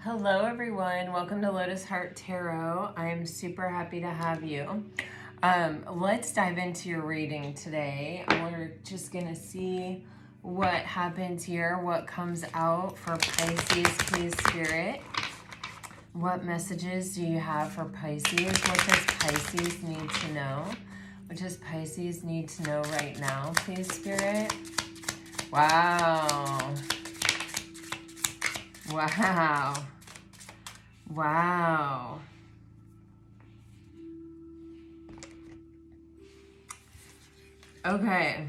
Hello everyone, welcome to Lotus Heart Tarot. I'm super happy to have you. Let's dive into your reading today. We're just gonna see what happens here, what comes out for Pisces, please Spirit. What messages do you have for Pisces? What does Pisces need to know? What does Pisces need to know right now, please Spirit? Wow. Wow. Wow. Okay.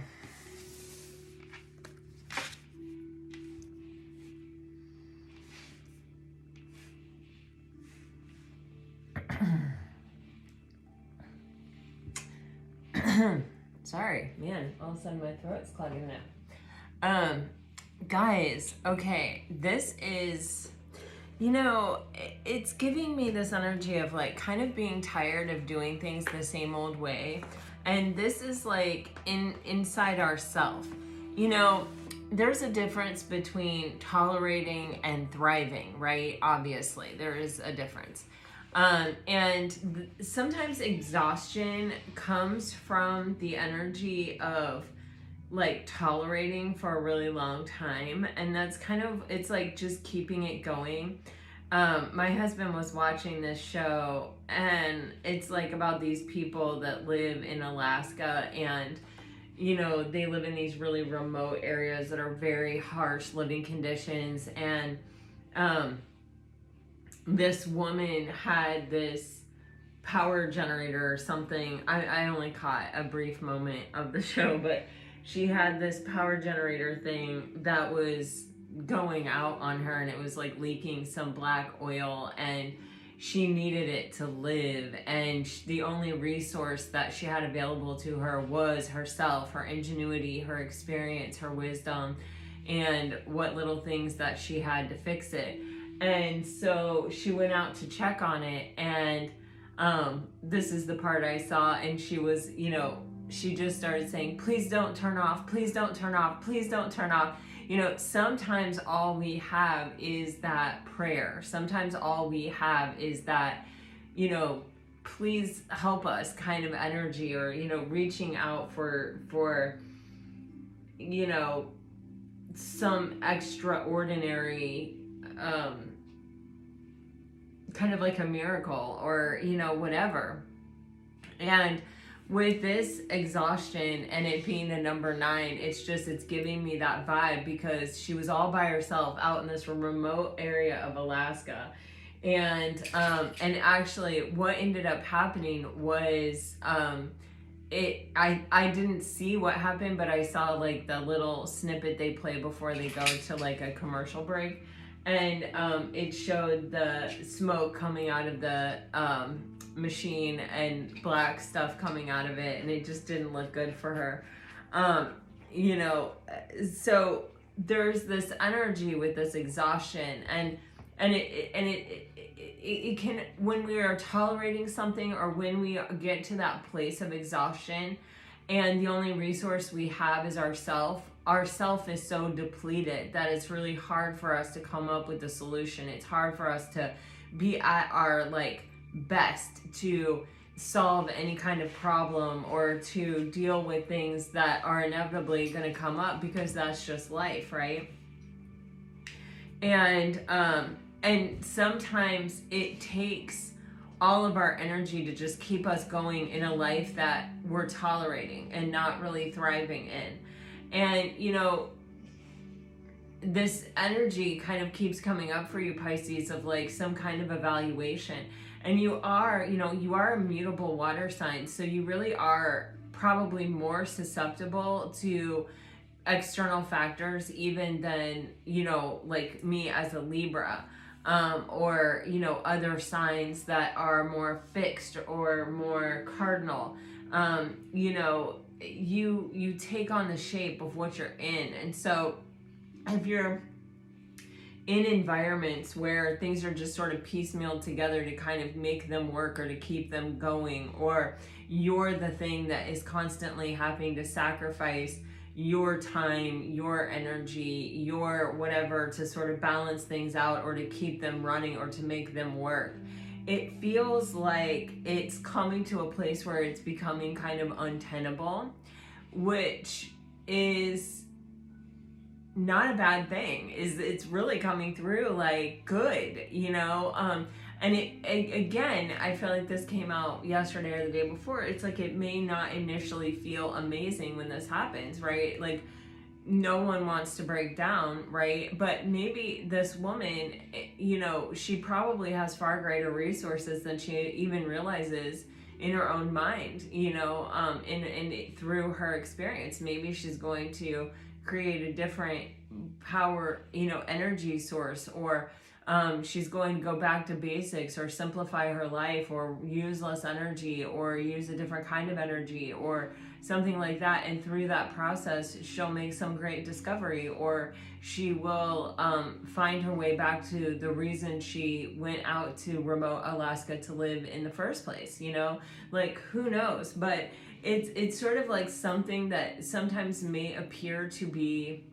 Sorry, man, all of a sudden my throat's clogging up. Guys, okay, this is, it's giving me this energy of like kind of being tired of doing things the same old way. And this is like inside ourself. There's a difference between tolerating and thriving, right? Obviously, there is a difference. And sometimes exhaustion comes from the energy of like tolerating for a really long time, and that's kind of, it's like just keeping it going. My husband was watching this show, and it's like about these people that live in Alaska, and they live in these really remote areas that are very harsh living conditions. And this woman had this power generator or something. I only caught a brief moment of the show, but she had this power generator thing that was going out on her, and it was like leaking some black oil, and she needed it to live. And the only resource that she had available to her was herself, her ingenuity, her experience, her wisdom, and what little things that she had to fix it. And so she went out to check on it, and this is the part I saw, and she was, she just started saying, please don't turn off, please don't turn off, please don't turn off. Sometimes all we have is that prayer. Sometimes all we have is that, please help us kind of energy, or, reaching out for, some extraordinary, kind of like a miracle, or, whatever. And with this exhaustion and it being the number 9, it's giving me that vibe, because she was all by herself out in this remote area of Alaska. And actually what ended up happening was, I didn't see what happened, but I saw like the little snippet they play before they go to like a commercial break. And it showed the smoke coming out of the machine and black stuff coming out of it, and it just didn't look good for her. So there's this energy with this exhaustion, and it can, when we are tolerating something, or when we get to that place of exhaustion and the only resource we have is ourself is so depleted that it's really hard for us to come up with a solution. It's hard for us to be at our like best to solve any kind of problem, or to deal with things that are inevitably going to come up, because that's just life, right? And sometimes it takes all of our energy to just keep us going in a life that we're tolerating and not really thriving in. And this energy kind of keeps coming up for you, Pisces, of like some kind of evaluation. And you are a mutable water sign, so you really are probably more susceptible to external factors even than, like me as a Libra, or, other signs that are more fixed or more cardinal. You take on the shape of what you're in. And so if you're in environments where things are just sort of piecemealed together to kind of make them work or to keep them going, or you're the thing that is constantly having to sacrifice your time, your energy, your whatever to sort of balance things out or to keep them running or to make them work. It feels like it's coming to a place where it's becoming kind of untenable, which is not a bad thing. It's really coming through like good, and again, I feel like this came out yesterday or the day before. It's like it may not initially feel amazing when this happens, right? Like no one wants to break down, right? But maybe this woman, she probably has far greater resources than she even realizes in her own mind, and through her experience. Maybe she's going to create a different power, energy source, or she's going to go back to basics or simplify her life or use less energy or use a different kind of energy or something like that. And through that process, she'll make some great discovery, or she will find her way back to the reason she went out to remote Alaska to live in the first place, like who knows? But it's sort of like something that sometimes may appear to be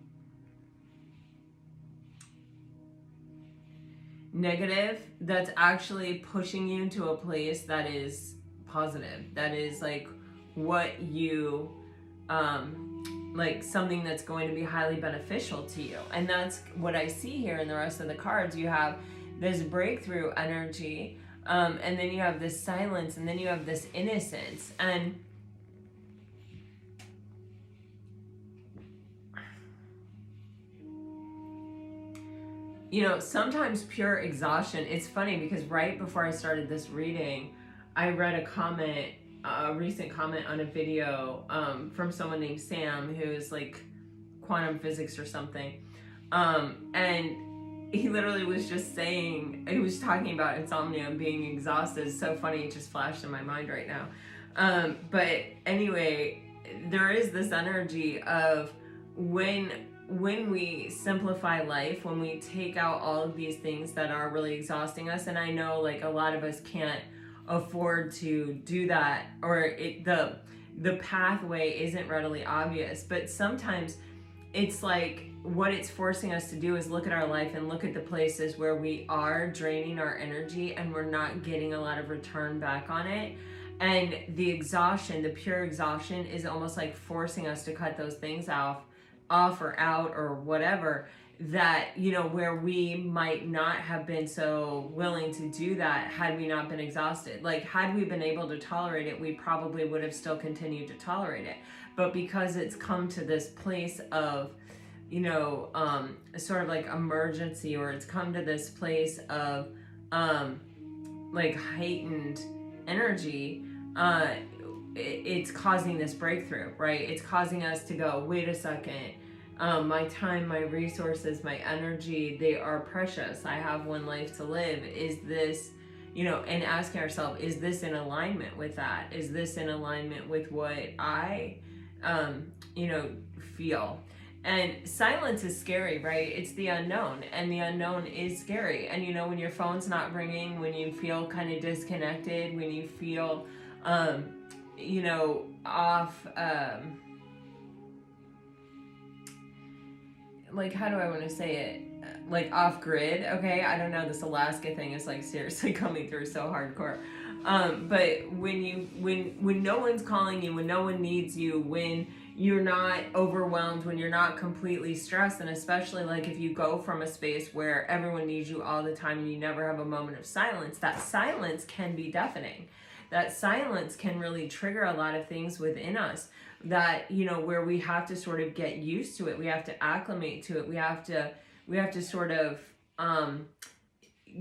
negative that's actually pushing you to a place that is positive, that is like what you like something that's going to be highly beneficial to you. And that's what I see here in the rest of the cards. You have this breakthrough energy, and then you have this silence, and then you have this innocence. And sometimes pure exhaustion. It's funny because right before I started this reading, I read a recent comment on a video from someone named Sam, who is like quantum physics or something. And he literally was just saying, he was talking about insomnia and being exhausted. It's so funny, it just flashed in my mind right now. But anyway, there is this energy of when we simplify life, when we take out all of these things that are really exhausting us, and I know like a lot of us can't afford to do that, or the pathway isn't readily obvious, but sometimes it's like what it's forcing us to do is look at our life and look at the places where we are draining our energy and we're not getting a lot of return back on it. And the exhaustion, the pure exhaustion, is almost like forcing us to cut those things off or out or whatever, that where we might not have been so willing to do that had we not been exhausted. Like had we been able to tolerate it, we probably would have still continued to tolerate it. But because it's come to this place of sort of like emergency, or it's come to this place of like heightened energy, it's causing this breakthrough, right? It's causing us to go, wait a second, my time, my resources, my energy, they are precious. I have one life to live. Is this, and asking ourselves, is this in alignment with that? Is this in alignment with what I, feel? And silence is scary, right? It's the unknown, and the unknown is scary. And when your phone's not ringing, when you feel kind of disconnected, when you feel, off, like, how do I want to say it? Like off grid, okay? I don't know, this Alaska thing is like seriously coming through so hardcore. But when no one's calling you, when no one needs you, when you're not overwhelmed, when you're not completely stressed, and especially like if you go from a space where everyone needs you all the time and you never have a moment of silence, that silence can be deafening. That silence can really trigger a lot of things within us that, where we have to sort of get used to it. We have to acclimate to it. We have to sort of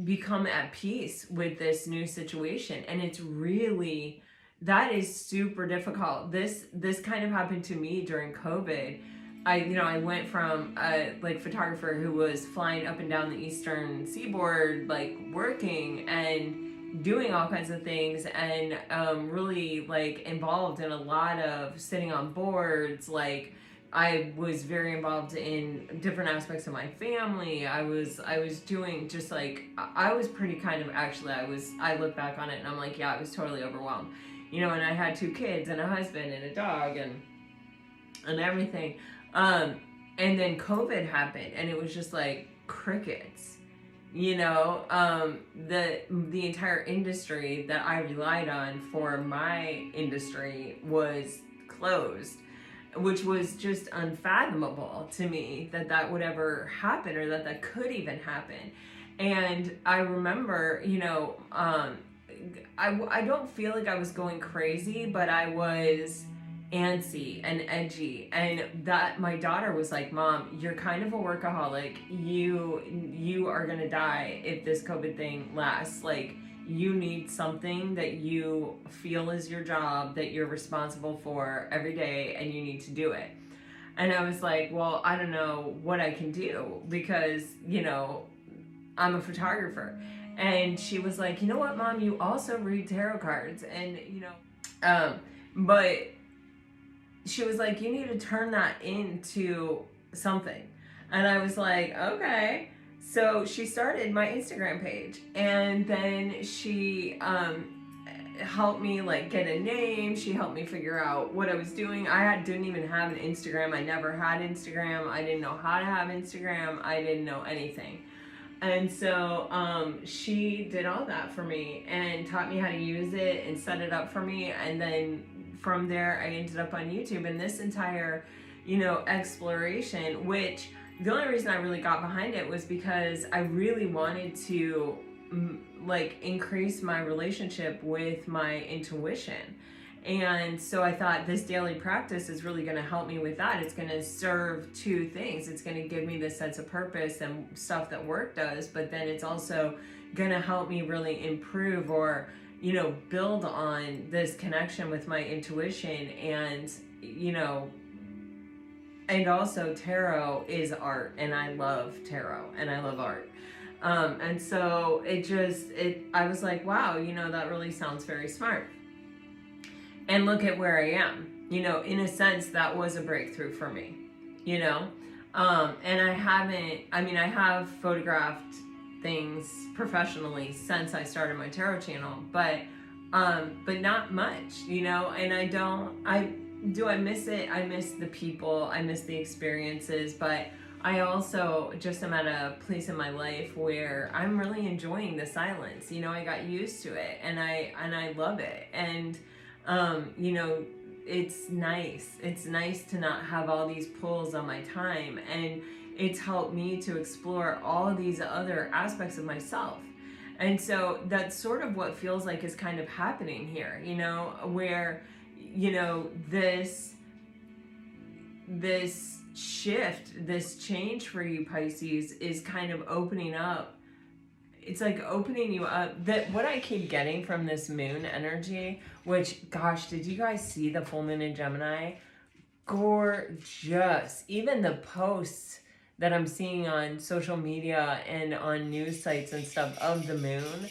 become at peace with this new situation. And it's really, that is super difficult. This kind of happened to me during COVID. I went from a photographer who was flying up and down the eastern seaboard, like working and doing all kinds of things, and really like involved in a lot of sitting on boards. Like I was very involved in different aspects of my family. I was doing just like, I was pretty kind of, actually I look back on it and I'm like, yeah, I was totally overwhelmed, and I had 2 kids and a husband and a dog, and and everything. And then COVID happened, and it was just like crickets. You know, the entire industry that I relied on for my industry was closed, which was just unfathomable to me that that would ever happen, or that that could even happen. And I remember, you know, I don't feel like I was going crazy, but I was antsy and edgy, and that my daughter was like, Mom, you're kind of a workaholic, you are gonna die if this COVID thing lasts. Like, you need something that you feel is your job, that you're responsible for every day, and you need to do it. And I was like, well, I don't know what I can do, because, you know, I'm a photographer. And she was like, you know what, Mom, you also read tarot cards, and, you know, but she was like, you need to turn that into something. And I was like, okay. So she started my Instagram page, and then she helped me like get a name. She helped me figure out what I was doing. Didn't even have an Instagram. I never had Instagram. I didn't know how to have Instagram. I didn't know anything. And so she did all that for me and taught me how to use it and set it up for me. And then from there, I ended up on YouTube. And this entire, you know, exploration, which the only reason I really got behind it was because I really wanted to like increase my relationship with my intuition. And so I thought this daily practice is really going to help me with that. It's going to serve two things. It's going to give me this sense of purpose and stuff that work does, but then it's also going to help me really improve, or, you know, build on this connection with my intuition. And, you know, and also tarot is art, and I love tarot and I love art. And so I was like, wow, you know, that really sounds very smart. And look at where I am. You know, in a sense, that was a breakthrough for me, you know? And I have photographed things professionally since I started my tarot channel, but not much, you know? And I miss it? I miss the people, I miss the experiences, but I also just am at a place in my life where I'm really enjoying the silence. You know, I got used to it, and I love it. And you know, it's nice. It's nice to not have all these pulls on my time, and it's helped me to explore all of these other aspects of myself. And so that's sort of what feels like is kind of happening here, you know, where, you know, this shift, this change for you, Pisces, is kind of opening up. It's like opening you up. That what I keep getting from this moon energy, which, gosh, did you guys see the full moon in Gemini? Gorgeous. Even the posts that I'm seeing on social media and on news sites and stuff of the moon.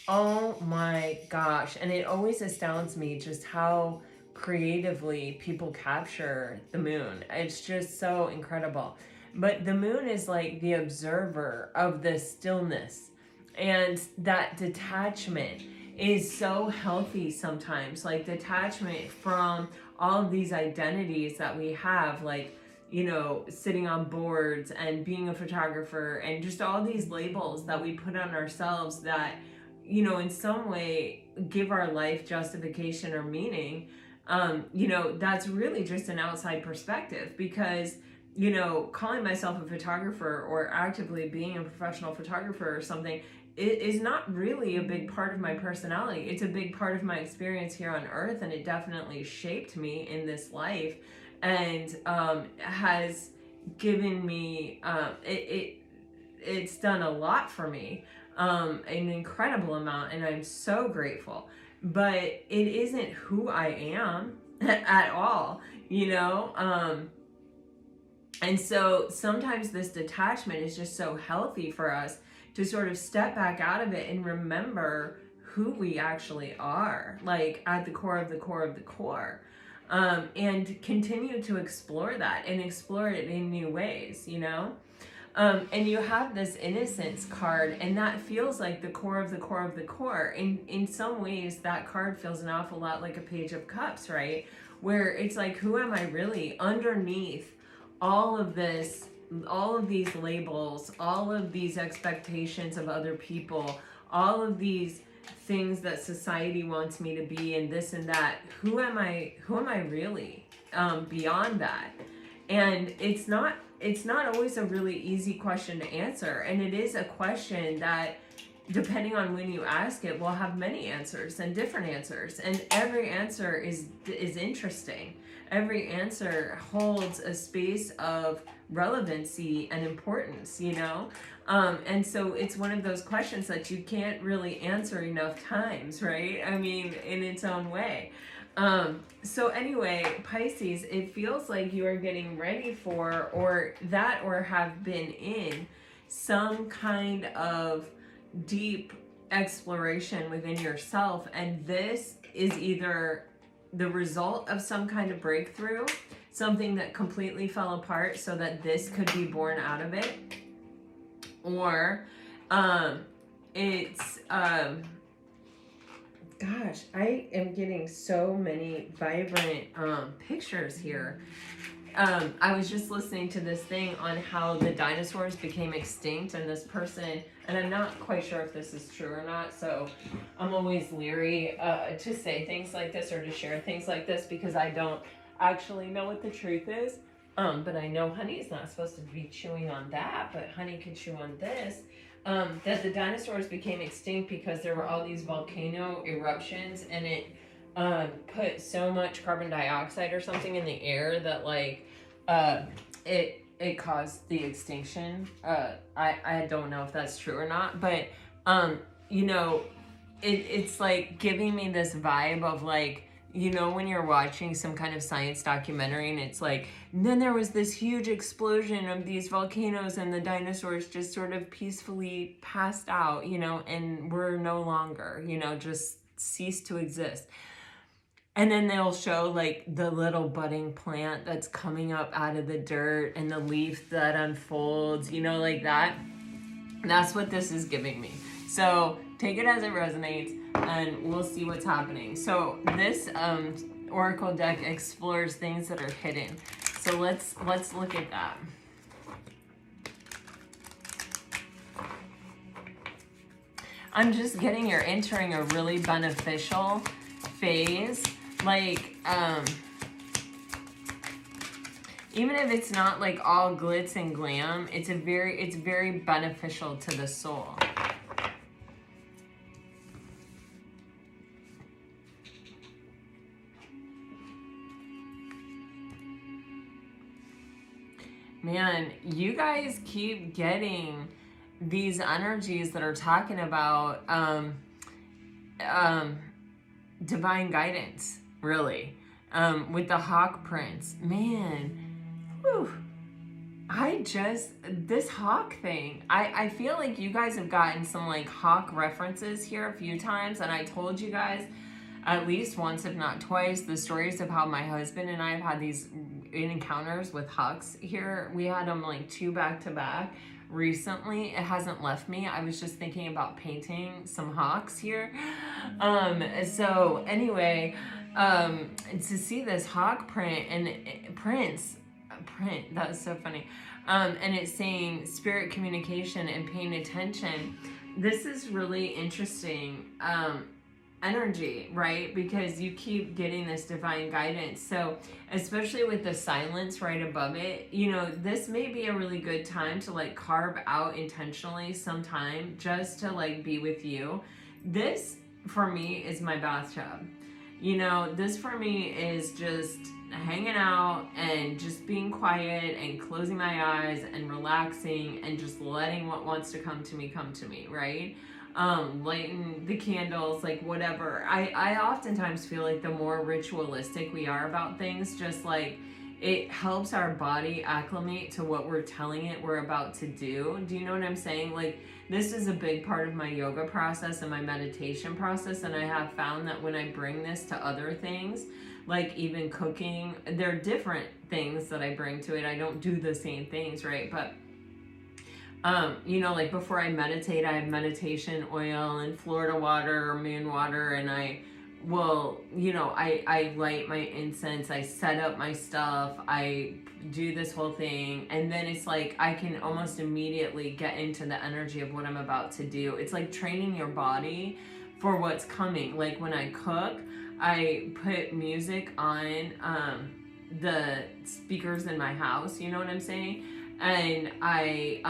Oh my gosh. And it always astounds me just how creatively people capture the moon. It's just so incredible. But the moon is like the observer of the stillness. And that detachment is so healthy sometimes, like detachment from all of these identities that we have, like, you know, sitting on boards and being a photographer, and just all these labels that we put on ourselves that, you know, in some way give our life justification or meaning. You know, that's really just an outside perspective, because, you know, calling myself a photographer or actively being a professional photographer or something, it is not really a big part of my personality. It's a big part of my experience here on earth, and it definitely shaped me in this life, and has given me, it's done a lot for me, an incredible amount, and I'm so grateful. But it isn't who I am at all, you know? And so sometimes this detachment is just so healthy for us to sort of step back out of it and remember who we actually are, like at the core of the core of the core, and continue to explore that and explore it in new ways, you know? And you have this innocence card, and that feels like the core of the core of the core. In some ways, that card feels an awful lot like a page of cups, right? where it's like, who am I really underneath all of this, all of these labels, all of these expectations of other people, all of these things that society wants me to be, and this and that. Who am I really, beyond that? And it's not always a really easy question to answer, and it is a question that, depending on when you ask it, will have many answers and different answers, and every answer is interesting. Every answer holds a space of relevancy and importance, you know? And so it's one of those questions that you can't really answer enough times, right? I mean, in its own way. So anyway, Pisces, it feels like you are getting ready for, or have been in some kind of deep exploration within yourself, and this is either the result of some kind of breakthrough, something that completely fell apart so that this could be born out of it, or it's gosh, I am getting so many vibrant pictures here. I was just listening to this thing on how the dinosaurs became extinct, and this person, and I'm not quite sure if this is true or not, so I'm always leery to say things like this or to share things like this, because I don't actually know what the truth is. But I know honey's not supposed to be chewing on that, but honey could chew on this. That the dinosaurs became extinct because there were all these volcano eruptions, and it put so much carbon dioxide or something in the air that like it caused the extinction. I don't know if that's true or not, but you know, it's like giving me this vibe of like, you know, when you're watching some kind of science documentary and it's like, and then there was this huge explosion of these volcanoes and the dinosaurs just sort of peacefully passed out, you know, and were no longer, you know, just ceased to exist. And then they'll show like the little budding plant that's coming up out of the dirt and the leaf that unfolds, you know, like that. That's what this is giving me. So take it as it resonates, and we'll see what's happening. So this oracle deck explores things that are hidden. So let's look at that. I'm just getting you're entering a really beneficial phase. Like, even if it's not like all glitz and glam, it's very beneficial to the soul. Man, you guys keep getting these energies that are talking about divine guidance, really, with the Hawk Prince. Man, whew. This hawk thing, I feel like you guys have gotten some like hawk references here a few times, and I told you guys at least once, if not twice, the stories of how my husband and I have had these encounters with hawks here. We had them like 2 back to back recently. It hasn't left me. I was just thinking about painting some hawks here. So anyway, to see this hawk print and print, that was so funny. And it's saying spirit communication and paying attention. This is really interesting. Energy, right? Because you keep getting this divine guidance. So especially with the silence right above it, you know, this may be a really good time to like carve out intentionally some time just to like be with you. This for me is my bathtub. You know, this for me is just hanging out and just being quiet and closing my eyes and relaxing and just letting what wants to come to me, right? Lighting the candles, like whatever. I oftentimes feel like the more ritualistic we are about things, just like it helps our body acclimate to what we're telling it we're about to do. Do you know what I'm saying? Like, this is a big part of my yoga process and my meditation process, and I have found that when I bring this to other things, like even cooking, there are different things that I bring to it. I don't do the same things, right? But you know, like before I meditate, I have meditation oil and Florida water or moon water, and I will, you know, I light my incense, I set up my stuff, I do this whole thing, and then it's like I can almost immediately get into the energy of what I'm about to do. It's like training your body for what's coming. Like when I cook, I put music on the speakers in my house, you know what I'm saying? And I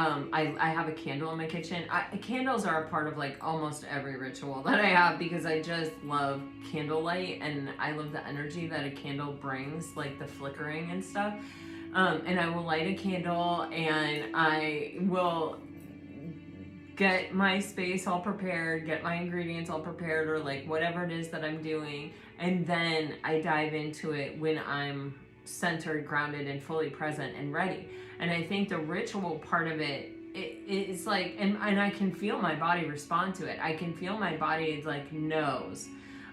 have a candle in my kitchen. Candles are a part of like almost every ritual that I have, because I just love candlelight and I love the energy that a candle brings, like the flickering and stuff. And I will light a candle and I will get my space all prepared, get my ingredients all prepared, or like whatever it is that I'm doing, and then I dive into it when I'm centered, grounded, and fully present and ready. And I think the ritual part of it's like, and I can feel my body respond to it. I can feel my body like knows.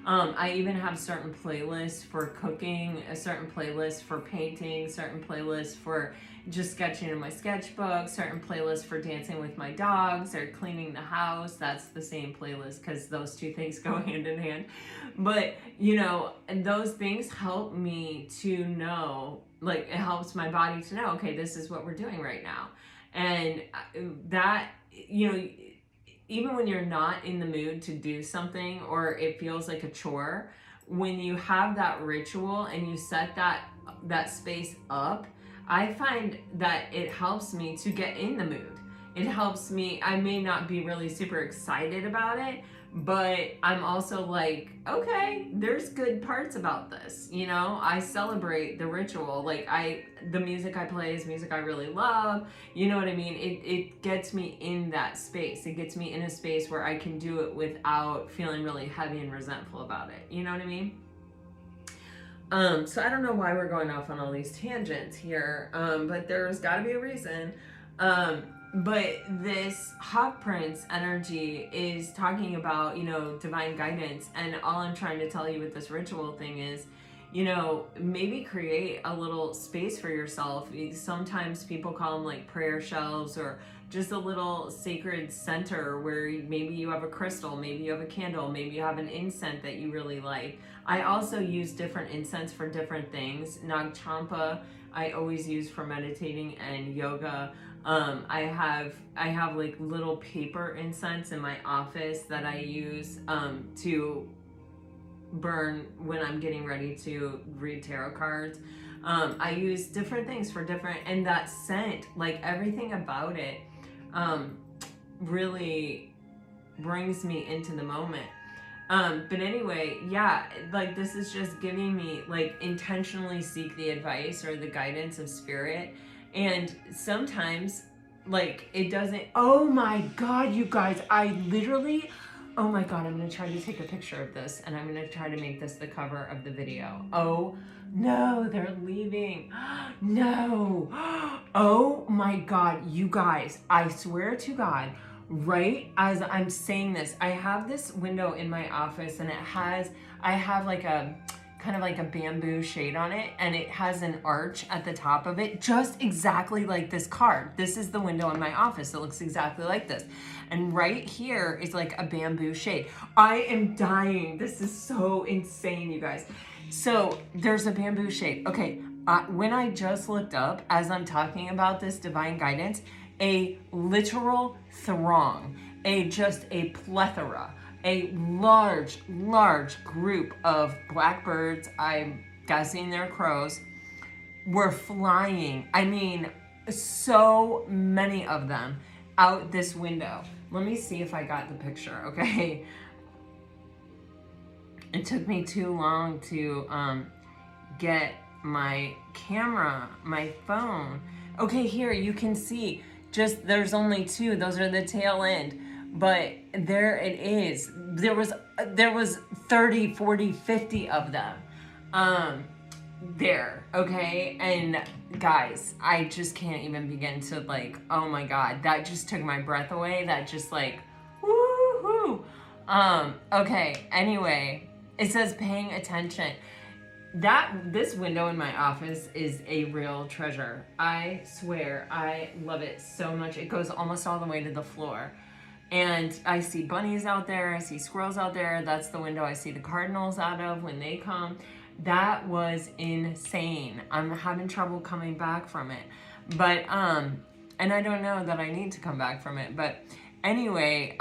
I even have certain playlists for cooking, a certain playlist for painting, certain playlists for just sketching in my sketchbook, certain playlists for dancing with my dogs or cleaning the house. That's the same playlist, because those two things go hand in hand. But, you know, and those things help me to know, like it helps my body to know, okay, this is what we're doing right now. And that, you know, even when you're not in the mood to do something or it feels like a chore, when you have that ritual and you set that space up, I find that it helps me to get in the mood. It helps me. I may not be really super excited about it, but I'm also like, okay, there's good parts about this. You know, I celebrate the ritual. Like the music I play is music I really love. You know what I mean? It gets me in that space. It gets me in a space where I can do it without feeling really heavy and resentful about it. You know what I mean? So I don't know why we're going off on all these tangents here, but there's got to be a reason. But this Hawk Prince energy is talking about, you know, divine guidance. And all I'm trying to tell you with this ritual thing is, you know, maybe create a little space for yourself. Sometimes people call them like prayer shelves, or just a little sacred center where maybe you have a crystal, maybe you have a candle, maybe you have an incense that you really like. I also use different incense for different things. Nag Champa I always use for meditating and yoga. I have like little paper incense in my office that I use to burn when I'm getting ready to read tarot cards. I use different things for different, and that scent, like everything about it, really brings me into the moment. But anyway, yeah, like this is just giving me, like, intentionally seek the advice or the guidance of spirit. And sometimes, like, it doesn't, oh my God, you guys, oh my God, I'm going to try to take a picture of this and I'm going to try to make this the cover of the video. Oh no, they're leaving. No. Oh my God, you guys, I swear to God, right as I'm saying this, I have this window in my office and I have like a kind of like a bamboo shade on it, and it has an arch at the top of it, just exactly like this card. This is the window in my office. It looks exactly like this. And right here is like a bamboo shade. I am dying. This is so insane, you guys. So there's a bamboo shade. Okay, when I just looked up, as I'm talking about this divine guidance, a literal throng, just a plethora, a large group of blackbirds, I'm guessing they're crows, were flying. I mean, so many of them out this window. Let me see if I got the picture, okay? It took me too long to get my camera, my phone. Okay, here you can see, just there's only two. Those are the tail end. But there it is. There was 30, 40, 50 of them there, okay? And guys, I just can't even begin to, like, oh my God, that just took my breath away. That just like, woo-hoo. Okay, anyway, it says paying attention. This window in my office is a real treasure. I swear, I love it so much. It goes almost all the way to the floor. And I see bunnies out there, I see squirrels out there. That's the window I see the cardinals out of when they come. That was insane. I'm having trouble coming back from it. But and I don't know that I need to come back from it. But anyway,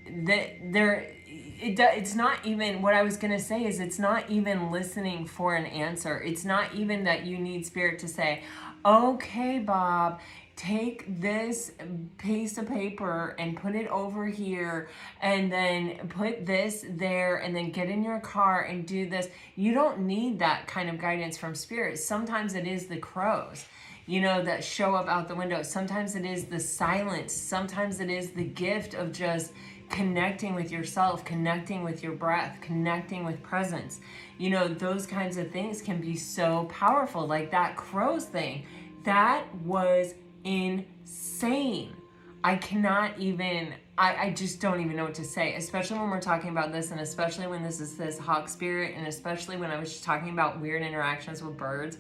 it's not even, what I was going to say is, it's not even listening for an answer. It's not even that you need spirit to say, okay, Bob, take this piece of paper and put it over here, and then put this there, and then get in your car and do this. You don't need that kind of guidance from spirit. Sometimes it is the crows, that show up out the window. Sometimes it is the silence. Sometimes it is the gift of just connecting with yourself, connecting with your breath, connecting with presence. Those kinds of things can be so powerful. Like that crows thing, that was insane. I cannot even, I just don't even know what to say, especially when we're talking about this, and especially when this is this hawk spirit, and especially when I was just talking about weird interactions with birds.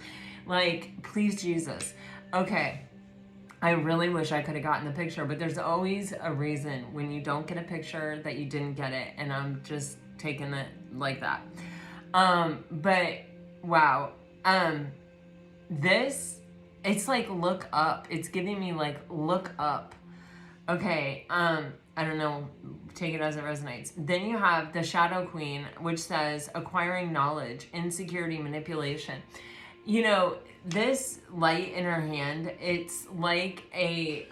Like, please, Jesus. Okay, I really wish I could have gotten the picture, but there's always a reason when you don't get a picture that you didn't get it, and I'm just taking it like that. But wow, this, it's like look up. It's giving me like look up. Okay, I don't know, take it as it resonates. Then you have the Shadow Queen, which says acquiring knowledge, insecurity, manipulation. This light in her hand, it's like a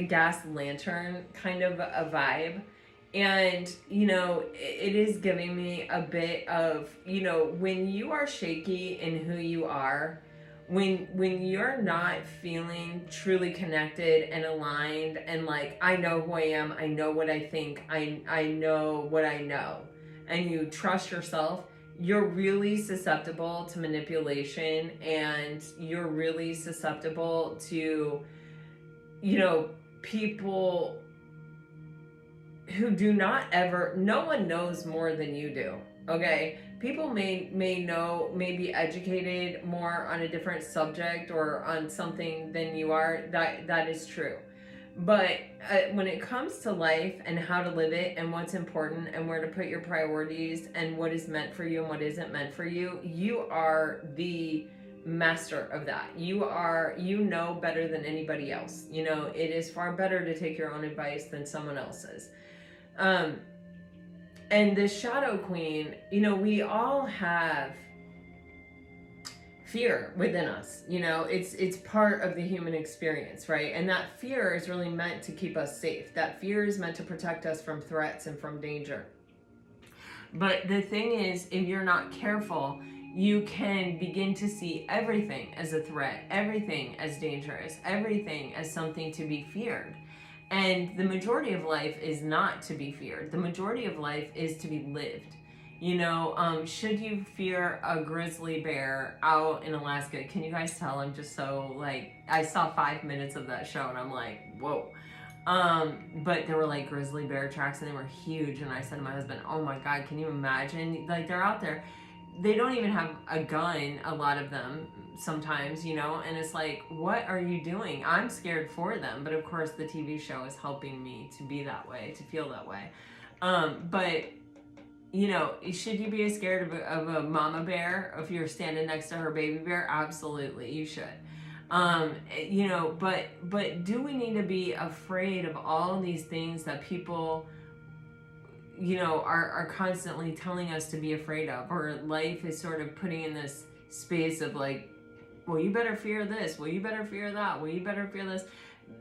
gas lantern kind of a vibe. And, it is giving me a bit of, when you are shaky in who you are, when you're not feeling truly connected and aligned, and like, I know who I am, I know what I think, I know what I know, and you trust yourself, you're really susceptible to manipulation, and you're really susceptible to, people who do not ever, no one knows more than you do, okay? People may be educated more on a different subject or on something than you are, that is true. But when it comes to life and how to live it, and what's important, and where to put your priorities, and what is meant for you and what isn't meant for you, you are the master of that. You know better than anybody else. It is far better to take your own advice than someone else's. And the Shadow Queen, we all have fear within us. It's part of the human experience, right? And that fear is really meant to keep us safe. That fear is meant to protect us from threats and from danger. But the thing is, if you're not careful, you can begin to see everything as a threat, everything as dangerous, everything as something to be feared. And the majority of life is not to be feared. The majority of life is to be lived. Should you fear a grizzly bear out in Alaska? Can you guys tell I'm just so like, I saw 5 minutes of that show and I'm like, whoa. But there were like grizzly bear tracks and they were huge. And I said to my husband, oh my God, can you imagine? Like, they're out there. They don't even have a gun, a lot of them sometimes, and it's like, what are you doing? I'm scared for them. But of course the TV show is helping me to be that way, to feel that way. But should you be scared of a mama bear if you're standing next to her baby bear? Absolutely, you should. But do we need to be afraid of all these things that people, are constantly telling us to be afraid of? Or life is sort of putting in this space of like, well, you better fear this, well, you better fear that, well, you better fear this.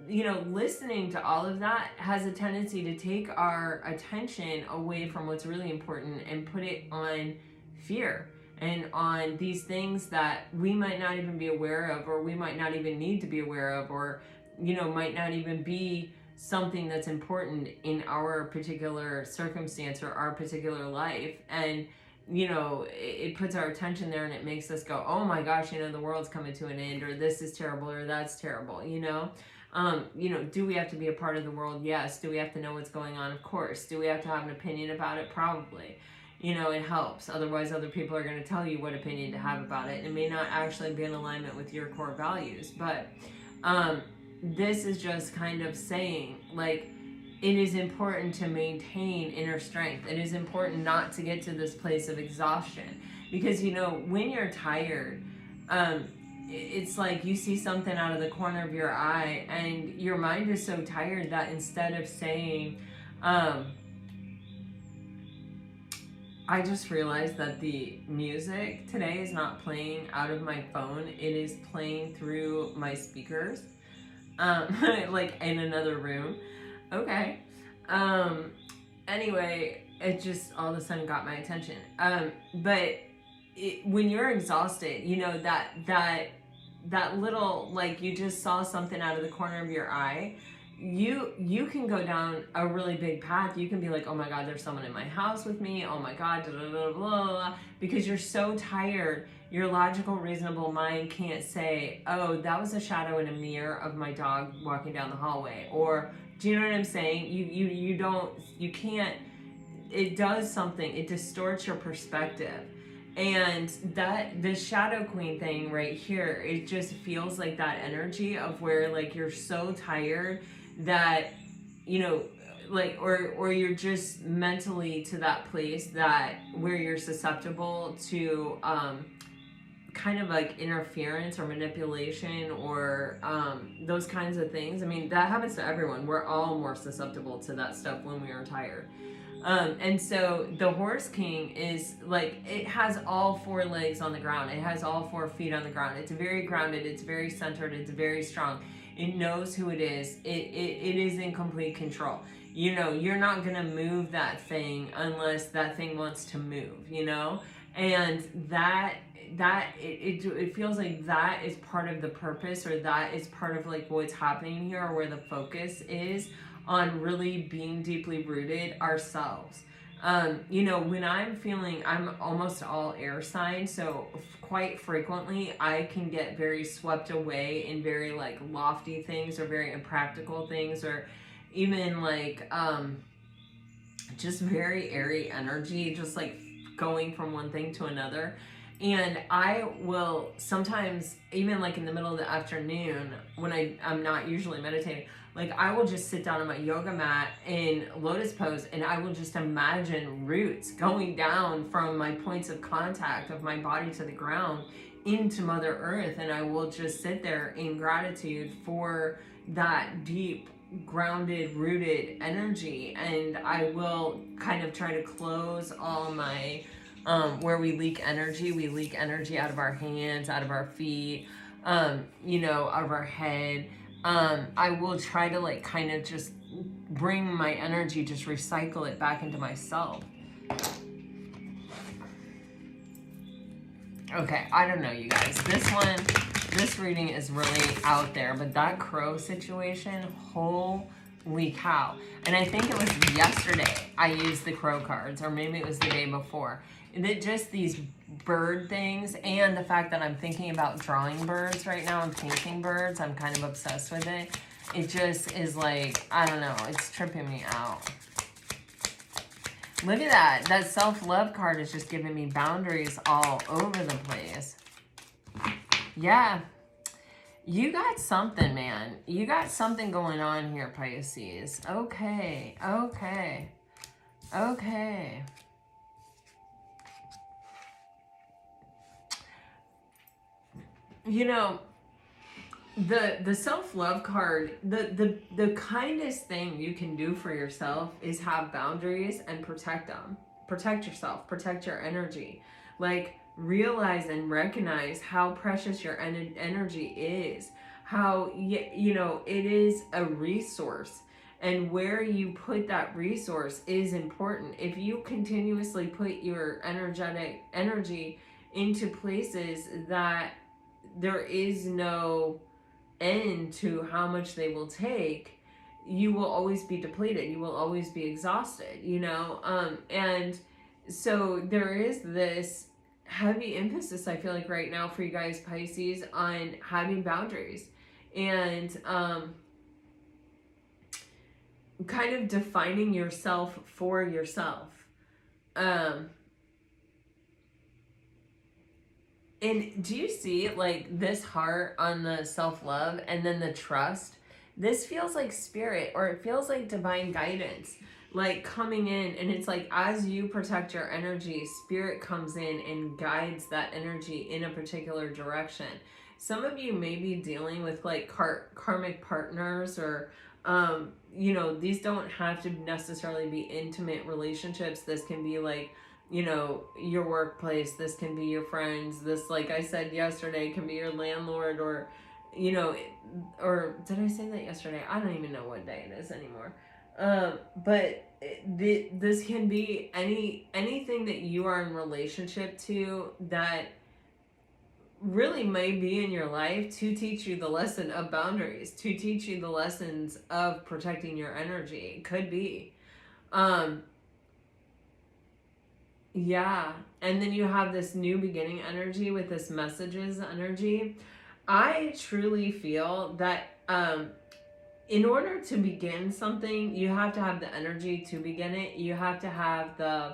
Listening to all of that has a tendency to take our attention away from what's really important and put it on fear and on these things that we might not even be aware of, or we might not even need to be aware of, or might not even be something that's important in our particular circumstance or our particular life. And it puts our attention there, and it makes us go, oh my gosh, the world's coming to an end, or this is terrible, or that's terrible. Do we have to be a part of the world? Yes. Do we have to know what's going on? Of course. Do we have to have an opinion about it? Probably. It helps. Otherwise, other people are going to tell you what opinion to have about it. It may not actually be in alignment with your core values. But this is just kind of saying, like, it is important to maintain inner strength. It is important not to get to this place of exhaustion, because, you know, when you're tired, it's like you see something out of the corner of your eye, and your mind is so tired that instead of saying, I just realized that the music today is not playing out of my phone. It is playing through my speakers, like in another room. Okay. Anyway, it just all of a sudden got my attention. But when you're exhausted, you know, that little, like, you just saw something out of the corner of your eye, you can go down a really big path. You can be like, oh my God, there's someone in my house with me. Oh my God, blah, blah, blah, blah, because you're so tired. Your logical, reasonable mind can't say, oh, that was a shadow in a mirror of my dog walking down the hallway. Or, do you know what I'm saying? You can't, it does something. It distorts your perspective. And that, the shadow queen thing right here, it just feels like that energy of where, like, you're so tired that, you know, like, or you're just mentally to that place that where you're susceptible to kind of like interference or manipulation or those kinds of things. I mean, that happens to everyone. We're all more susceptible to that stuff when we are tired. And so the Horse King is like, it has all four legs on the ground. It has all 4 feet on the ground. It's very grounded. It's very centered. It's very strong. It knows who it is. It is in complete control. You know, you're not going to move that thing unless that thing wants to move, you know? And it feels like that is part of the purpose, or that is part of like what's happening here, or where the focus is on really being deeply rooted ourselves. You know, when I'm almost all air signs, so quite frequently I can get very swept away in very like lofty things, or very impractical things, or even like just very airy energy, just like going from one thing to another. And I will sometimes, even like in the middle of the afternoon when I'm not usually meditating, like I will just sit down on my yoga mat in lotus pose, and I will just imagine roots going down from my points of contact of my body to the ground into Mother Earth. And I will just sit there in gratitude for that deep, grounded, rooted energy. And I will kind of try to close all my where we leak energy out of our hands, out of our feet, you know, out of our head. I will try to like kind of just bring my energy, just recycle it back into myself. Okay, I don't know, you guys. This reading is really out there, but that crow situation, holy cow. And I think it was yesterday I used the crow cards, or maybe it was the day before. Just these bird things, and the fact that I'm thinking about drawing birds right now and painting birds. I'm kind of obsessed with it. It just is like, I don't know, it's tripping me out. Look at that. That self-love card is just giving me boundaries all over the place. Yeah. You got something, man. You got something going on here, Pisces. Okay. Okay. Okay. You know, the self-love card, the kindest thing you can do for yourself is have boundaries and protect them. Protect yourself, protect your energy. Like, realize and recognize how precious your energy is. How, you know, it is a resource. And where you put that resource is important. If you continuously put your energetic energy into places that there is no end to how much they will take, you will always be depleted. You will always be exhausted, you know? And so there is this heavy emphasis, I feel like right now for you guys, Pisces, on having boundaries and kind of defining yourself for yourself. And do you see like this heart on the self-love and then the trust? This feels like spirit, or it feels like divine guidance, like coming in. And it's like, as you protect your energy, spirit comes in and guides that energy in a particular direction. Some of you may be dealing with like karmic partners, or you know, these don't have to necessarily be intimate relationships. This can be like, you know, your workplace. This can be your friends. This, like I said yesterday, can be your landlord, or, you know, or did I say that yesterday? I don't even know what day it is anymore. But this can be anything that you are in relationship to that really may be in your life to teach you the lesson of boundaries, to teach you the lessons of protecting your energy. It could be. Yeah. And then you have this new beginning energy with this messages energy. I truly feel that in order to begin something, you have to have the energy to begin it. You have to have the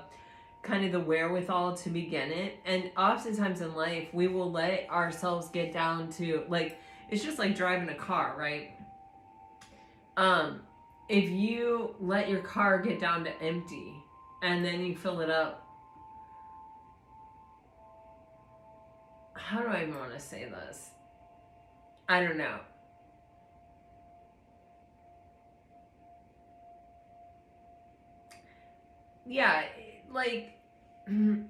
kind of the wherewithal to begin it. And oftentimes in life, we will let ourselves get down to, like, it's just like driving a car, right? If you let your car get down to empty and then you fill it up, how do I even want to say this? I don't know. Yeah, like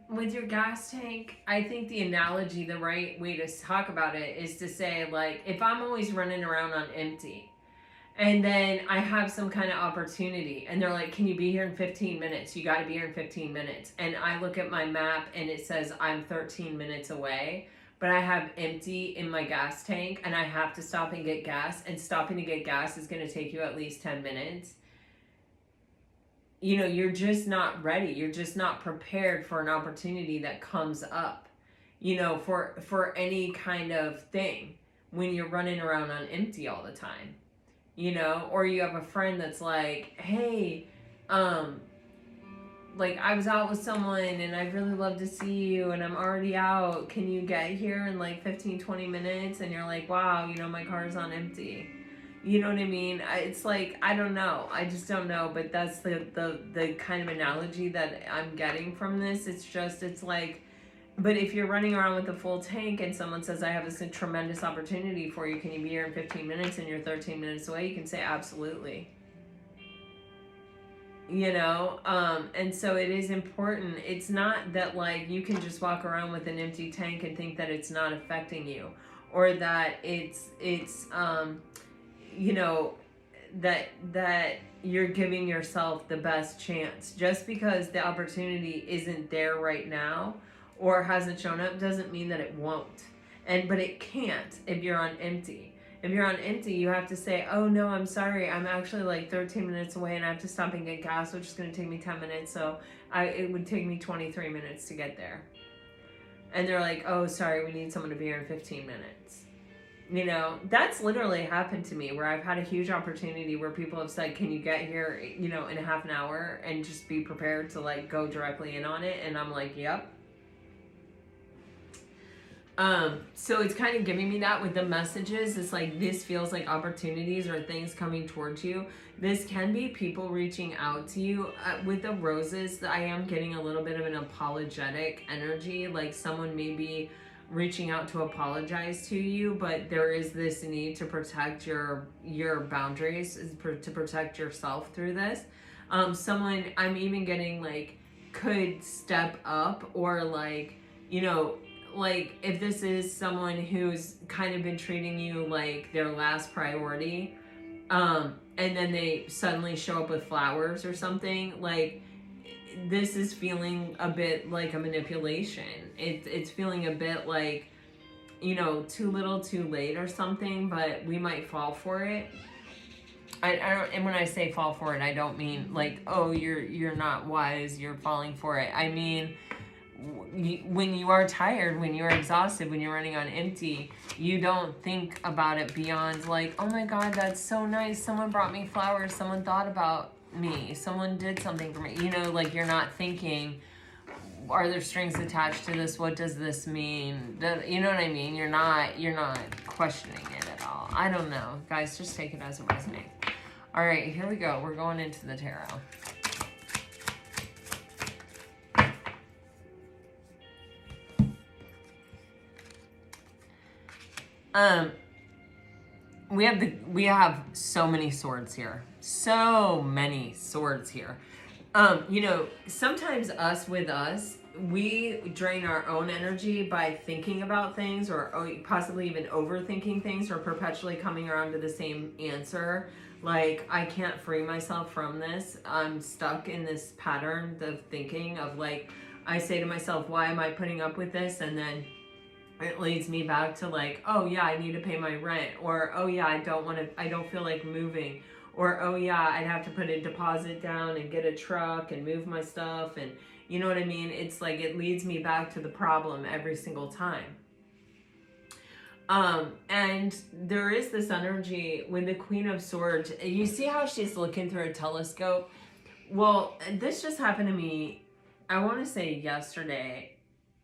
with your gas tank, I think the analogy, the right way to talk about it is to say, like, if I'm always running around on empty and then I have some kind of opportunity and they're like, can you be here in 15 minutes? You got to be here in 15 minutes. And I look at my map and it says I'm 13 minutes away, but I have empty in my gas tank and I have to stop and get gas, and stopping to get gas is going to take you at least 10 minutes. You know, you're just not ready. You're just not prepared for an opportunity that comes up, you know, for any kind of thing when you're running around on empty all the time, you know. Or you have a friend that's like, hey, like, I was out with someone and I'd really love to see you and I'm already out. Can you get here in like 15-20 minutes? And you're like, wow, you know, my car's on empty. You know what I mean? It's like, I don't know. I just don't know. But that's the kind of analogy that I'm getting from this. It's just, it's like, but if you're running around with a full tank and someone says, I have this tremendous opportunity for you, can you be here in 15 minutes, and you're 13 minutes away, you can say absolutely. You know, and so it is important. It's not that like you can just walk around with an empty tank and think that it's not affecting you, or that it's you know, that you're giving yourself the best chance. Just because the opportunity isn't there right now or hasn't shown up doesn't mean that it won't. But it can't if you're on empty. If you're on empty, you have to say, oh no, I'm sorry, I'm actually like 13 minutes away and I have to stop and get gas, which is going to take me 10 minutes, so it would take me 23 minutes to get there. And they're like, oh, sorry, we need someone to be here in 15 minutes. You know, that's literally happened to me, where I've had a huge opportunity where people have said, can you get here, you know, in a half an hour, and just be prepared to like go directly in on it. And I'm like, yep. So it's kind of giving me that with the messages. It's like, this feels like opportunities or things coming towards you. This can be people reaching out to you. With the roses, I am getting a little bit of an apologetic energy, like someone may be reaching out to apologize to you, but there is this need to protect your boundaries, to protect yourself through this. Someone, I'm even getting like, could step up, or like, you know, like if this is someone who's kind of been treating you like their last priority, and then they suddenly show up with flowers or something, like, this is feeling a bit like a manipulation. It's feeling a bit like, you know, too little too late or something, but we might fall for it. I don't, and when I say fall for it, I don't mean like, oh, you're not wise, you're falling for it. I mean, when you are tired, when you're exhausted, when you're running on empty, you don't think about it beyond like, oh my God, that's so nice, someone brought me flowers, someone thought about me, someone did something for me. You know, like, you're not thinking, are there strings attached to this? What does this mean? You know what I mean? You're not questioning it at all. I don't know. Guys, just take it as it resonates. All right, here we go. We're going into the tarot. We have so many swords here. So many swords here. You know, sometimes with us, we drain our own energy by thinking about things or possibly even overthinking things or perpetually coming around to the same answer. Like, I can't free myself from this. I'm stuck in this pattern of thinking of like, I say to myself, why am I putting up with this? And then it leads me back to like, oh yeah, I need to pay my rent, or oh yeah, I don't feel like moving, or oh yeah, I'd have to put a deposit down and get a truck and move my stuff, and you know what I mean? It's like it leads me back to the problem every single time. And there is this energy with the Queen of Swords. You see how she's looking through a telescope? Well, this just happened to me, I want to say yesterday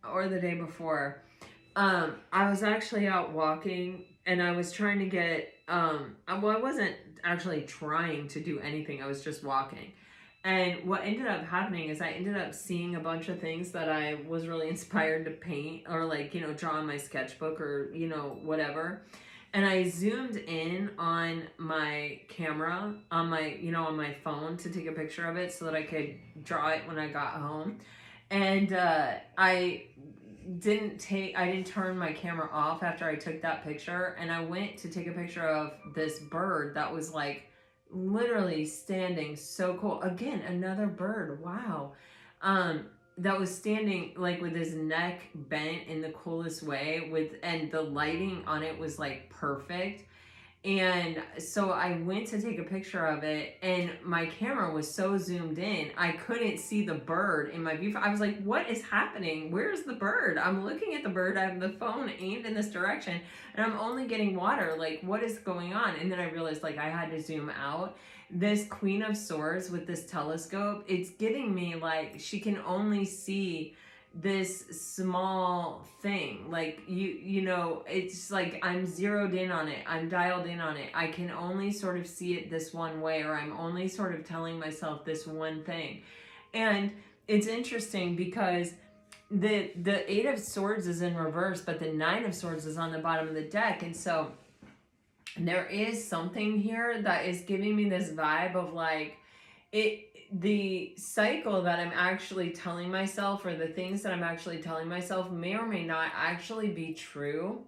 or the day before. I was actually out walking and I was trying to get, well, I wasn't actually trying to do anything. I was just walking. And what ended up happening is I ended up seeing a bunch of things that I was really inspired to paint or like, you know, draw on my sketchbook or, you know, whatever. And I zoomed in on my camera, on my, you know, on my phone to take a picture of it so that I could draw it when I got home. And I didn't turn my camera off after I took that picture, and I went to take a picture of this bird that was like literally standing so cool. Again, another bird. Wow. That was standing like with his neck bent in the coolest way and the lighting on it was like perfect. And so I went to take a picture of it, and my camera was so zoomed in, I couldn't see the bird in my view. I was like, what is happening? Where's the bird? I'm looking at the bird. I have the phone aimed in this direction, and I'm only getting water. Like, what is going on? And then I realized, like, I had to zoom out. This Queen of Swords with this telescope, it's getting me, like, she can only see this small thing. Like you know, it's like I'm zeroed in on it, I'm dialed in on it, I can only sort of see it this one way, or I'm only sort of telling myself this one thing. And it's interesting because the Eight of Swords is in reverse, but the Nine of Swords is on the bottom of the deck. And so there is something here that is giving me this vibe of like the cycle that I'm actually telling myself, or the things that I'm actually telling myself, may or may not actually be true.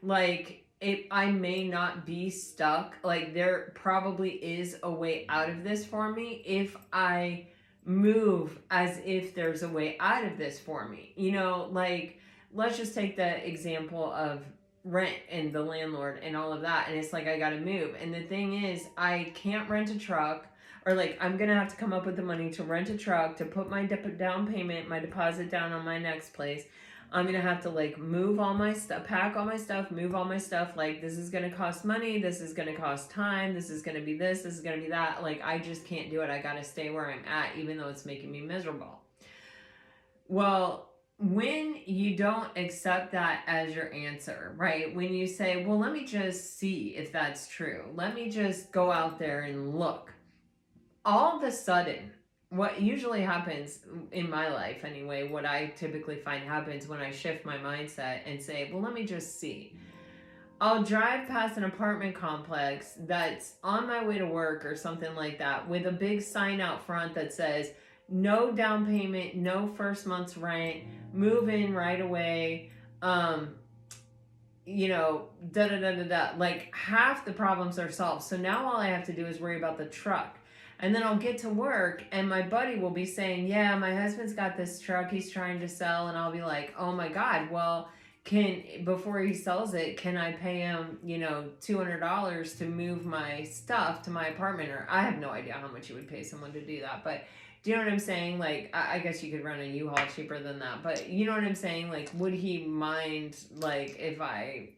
Like, I may not be stuck. Like, there probably is a way out of this for me if I move as if there's a way out of this for me. You know, like, let's just take the example of rent and the landlord and all of that. And it's like, I gotta move. And the thing is, I can't rent a truck. Or like, I'm going to have to come up with the money to rent a truck, to put my down payment, my deposit down on my next place. I'm going to have to like move all my stuff, pack all my stuff, move all my stuff. Like, this is going to cost money. This is going to cost time. This is going to be this is going to be that. Like, I just can't do it. I got to stay where I'm at, even though it's making me miserable. Well, when you don't accept that as your answer, right? When you say, well, let me just see if that's true. Let me just go out there and look. All of a sudden, what usually happens in my life anyway, what I typically find happens when I shift my mindset and say, well, let me just see. I'll drive past an apartment complex that's on my way to work or something like that with a big sign out front that says, no down payment, no first month's rent, move in right away, you know, like half the problems are solved. So now all I have to do is worry about the truck. And then I'll get to work and my buddy will be saying, yeah, my husband's got this truck he's trying to sell. And I'll be like, oh my God, well, before he sells it, can I pay him, you know, $200 to move my stuff to my apartment? Or I have no idea how much you would pay someone to do that. But do you know what I'm saying? Like, I guess you could rent a U-Haul cheaper than that. But you know what I'm saying? Like, would he mind, like, if I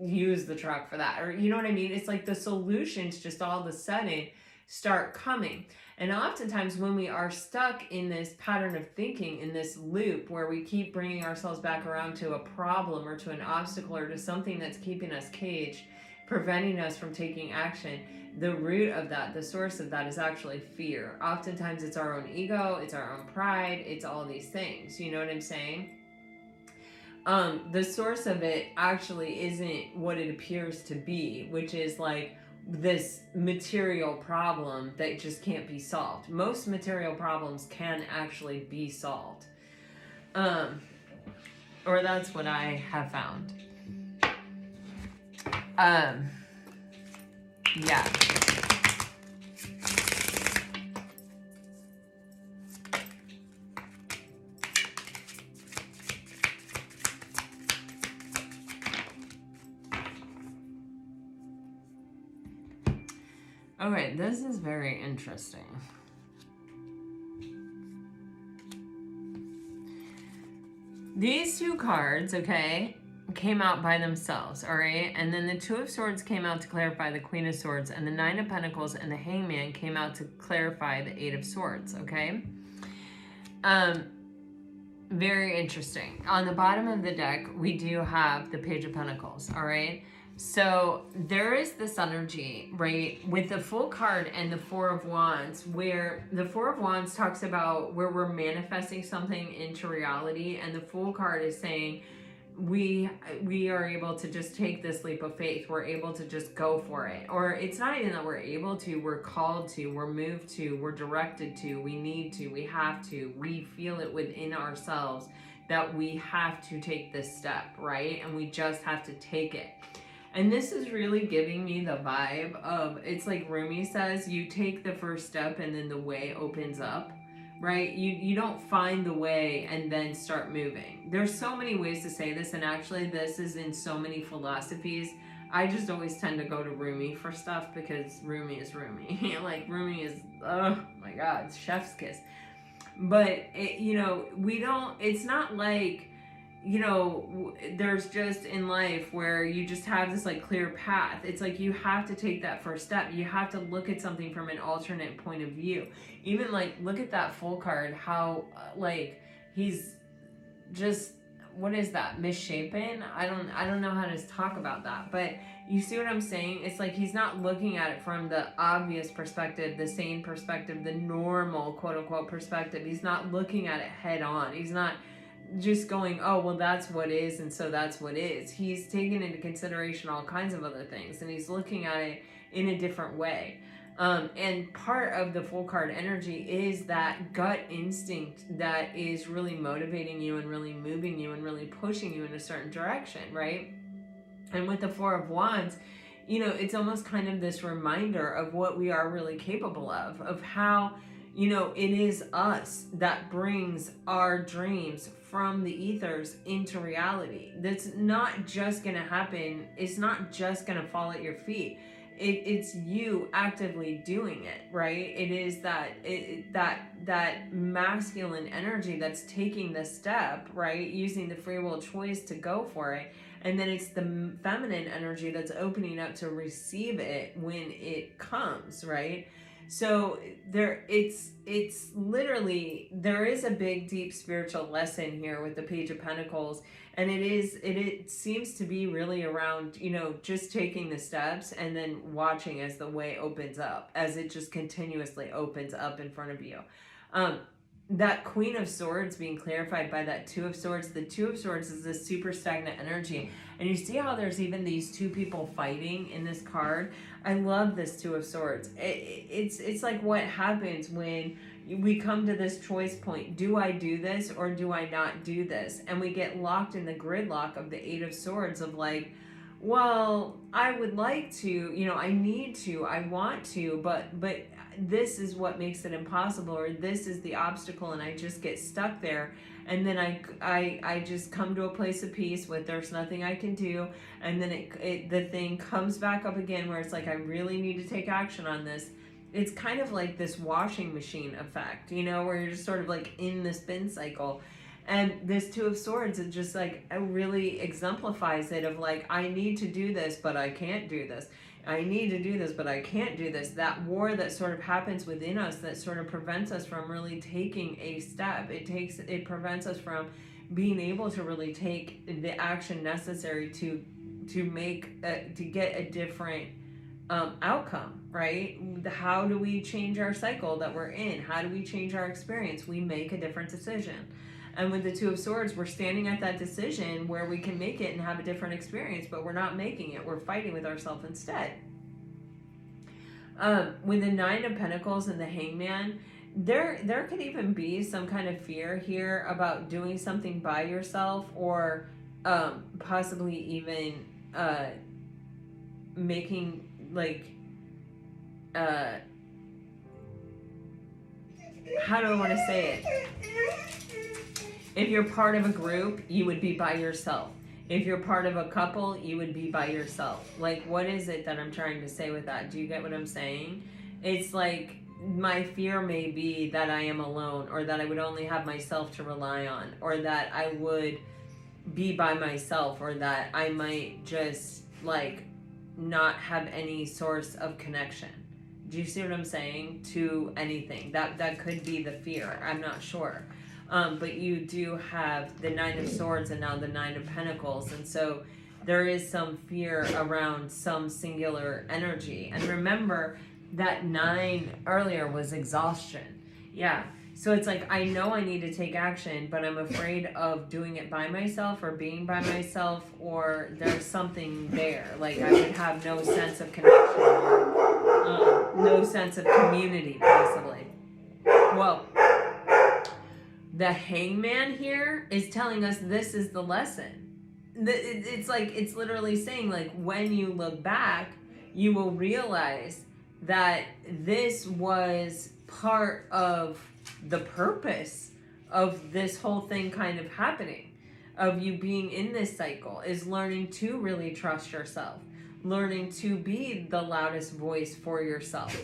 use the truck for that? Or you know what I mean? It's like the solutions just all of a sudden start coming. And oftentimes when we are stuck in this pattern of thinking, in this loop where we keep bringing ourselves back around to a problem or to an obstacle or to something that's keeping us caged, preventing us from taking action, the root of that, the source of that is actually fear. Oftentimes it's our own ego, it's our own pride, it's all these things. You know what I'm saying? The source of it actually isn't what it appears to be, which is like this material problem that just can't be solved. Most material problems can actually be solved. Or that's what I have found. Yeah. Okay, this is very interesting. These two cards, okay, came out by themselves, all right? And then the Two of Swords came out to clarify the Queen of Swords, and the Nine of Pentacles and the Hangman came out to clarify the Eight of Swords, okay? Very interesting. On the bottom of the deck, we do have the Page of Pentacles, all right? So there is this energy, right, with the Full card and the Four of Wands, where the Four of Wands talks about where we're manifesting something into reality, and the Fool card is saying we are able to just take this leap of faith. We're able to just go for it. Or it's not even that we're able to, we're called to, we're moved to, we're directed to, we need to, we have to, we feel it within ourselves that we have to take this step, right? And we just have to take it. And this is really giving me the vibe of, it's like Rumi says, you take the first step and then the way opens up, right? You don't find the way and then start moving. There's so many ways to say this, and actually this is in so many philosophies. I just always tend to go to Rumi for stuff because Rumi is Rumi. Like Rumi is, oh my God, it's chef's kiss. But, it's not like, there's just in life where you just have this like clear path. It's like you have to take that first step. You have to look at something from an alternate point of view. Even like look at that Full card, how like he's just, what is that, misshapen? I don't know how to talk about that, but you see what I'm saying? It's like he's not looking at it from the obvious perspective, the sane perspective, the normal quote unquote perspective. He's not looking at it head on. He's not just going, oh, well, that's what is, and so that's what is. He's taking into consideration all kinds of other things, and he's looking at it in a different way. And part of the Full card energy is that gut instinct that is really motivating you and really moving you and really pushing you in a certain direction, right? And with the Four of Wands, it's almost kind of this reminder of what we are really capable of how, it is us that brings our dreams from the ethers into reality. That's not just going to happen. It's not just going to fall at your feet. It's you actively doing it, right? It is that masculine energy that's taking the step, right? Using the free will choice to go for it. And then it's the feminine energy that's opening up to receive it when it comes, right? So it's literally, there is a big, deep spiritual lesson here with the Page of Pentacles. And it seems to be really around, just taking the steps and then watching as the way opens up, as it just continuously opens up in front of you. That Queen of Swords being clarified by that Two of Swords. The Two of Swords is this super stagnant energy. And you see how there's even these two people fighting in this card? I love this Two of Swords. It's like what happens when we come to this choice point. Do I do this or do I not do this? And we get locked in the gridlock of the Eight of Swords of like, well, I would like to, I need to, I want to, but this is what makes it impossible, or this is the obstacle, and I just get stuck there. And then I just come to a place of peace with there's nothing I can do. And then the thing comes back up again where it's like, I really need to take action on this. It's kind of like this washing machine effect, where you're just sort of like in the spin cycle. And this Two of Swords, it just like, it really exemplifies it of like, I need to do this, but I can't do this. I need to do this, but I can't do this. That war that sort of happens within us that sort of prevents us from really taking a step. It prevents us from being able to really take the action necessary to to get a different outcome, right? How do we change our cycle that we're in? How do we change our experience? We make a different decision. And with the Two of Swords, we're standing at that decision where we can make it and have a different experience, but we're not making it. We're fighting with ourselves instead. With the Nine of Pentacles and the Hangman, there could even be some kind of fear here about doing something by yourself, or possibly even making like how do I want to say it? If you're part of a group, you would be by yourself. If you're part of a couple, you would be by yourself. Like, what is it that I'm trying to say with that? Do you get what I'm saying? It's like, my fear may be that I am alone, or that I would only have myself to rely on, or that I would be by myself, or that I might just like not have any source of connection. Do you see what I'm saying? To anything. That could be the fear. I'm not sure. But you do have the Nine of Swords and now the Nine of Pentacles. And so there is some fear around some singular energy. And remember that 9 earlier was exhaustion. Yeah. So it's like, I know I need to take action, but I'm afraid of doing it by myself or being by myself, or there's something there. Like I would have no sense of connection, no sense of community, possibly. Well, the Hangman here is telling us this is the lesson. It's like, it's literally saying, like, when you look back, you will realize that this was part of the purpose of this whole thing kind of happening, of you being in this cycle, is learning to really trust yourself, learning to be the loudest voice for yourself.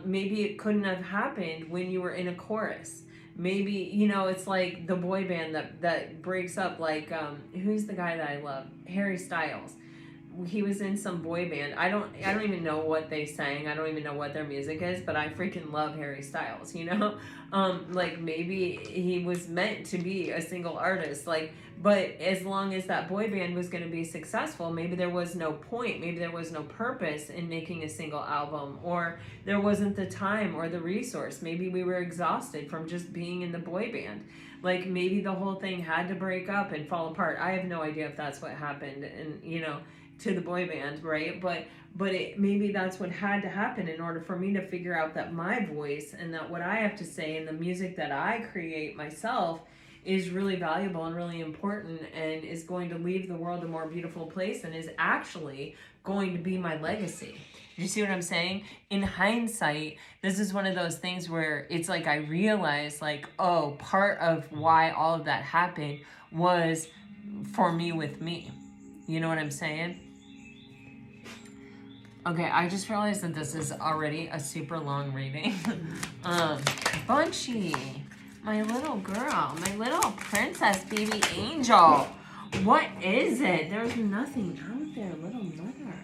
Maybe it couldn't have happened when you were in a chorus. Maybe, you know, it's like the boy band that breaks up, like, who's the guy that I love? Harry Styles. He was in some boy band. I don't even know what they sang. I don't even know what their music is, but I freaking love Harry Styles, you know? Like, maybe he was meant to be a single artist, like, but as long as that boy band was going to be successful, maybe there was no point, maybe there was no purpose in making a single album, or there wasn't the time or the resource. Maybe we were exhausted from just being in the boy band. Like, maybe the whole thing had to break up and fall apart. I have no idea if that's what happened, and, you know, to the boy band, right? But maybe that's what had to happen in order for me to figure out that my voice and that what I have to say and the music that I create myself is really valuable and really important, and is going to leave the world a more beautiful place, and is actually going to be my legacy. You see what I'm saying? In hindsight, this is one of those things where it's like I realized, like, oh, part of why all of that happened was for me with me. You know what I'm saying? Okay, I just realized that this is already a super long reading. Bunchy, my little girl, my little princess baby angel. What is it? There's nothing out there, little mother.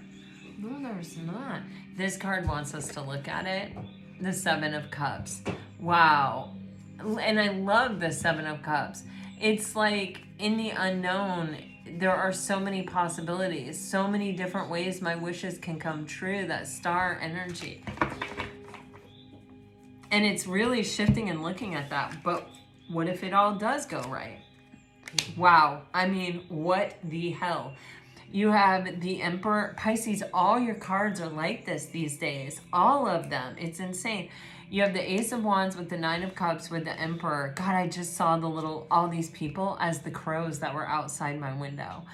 No, there's not. This card wants us to look at it. The Seven of Cups. Wow. And I love the Seven of Cups. It's like, in the unknown, there are so many possibilities, so many different ways my wishes can come true, that star energy. And it's really shifting and looking at that. But what if it all does go right? Wow. I mean, what the hell? You have the Emperor. Pisces, all your cards are like this these days. All of them. It's insane. You have the Ace of Wands with the Nine of Cups with the Emperor. God, I just saw all these people as the crows that were outside my window.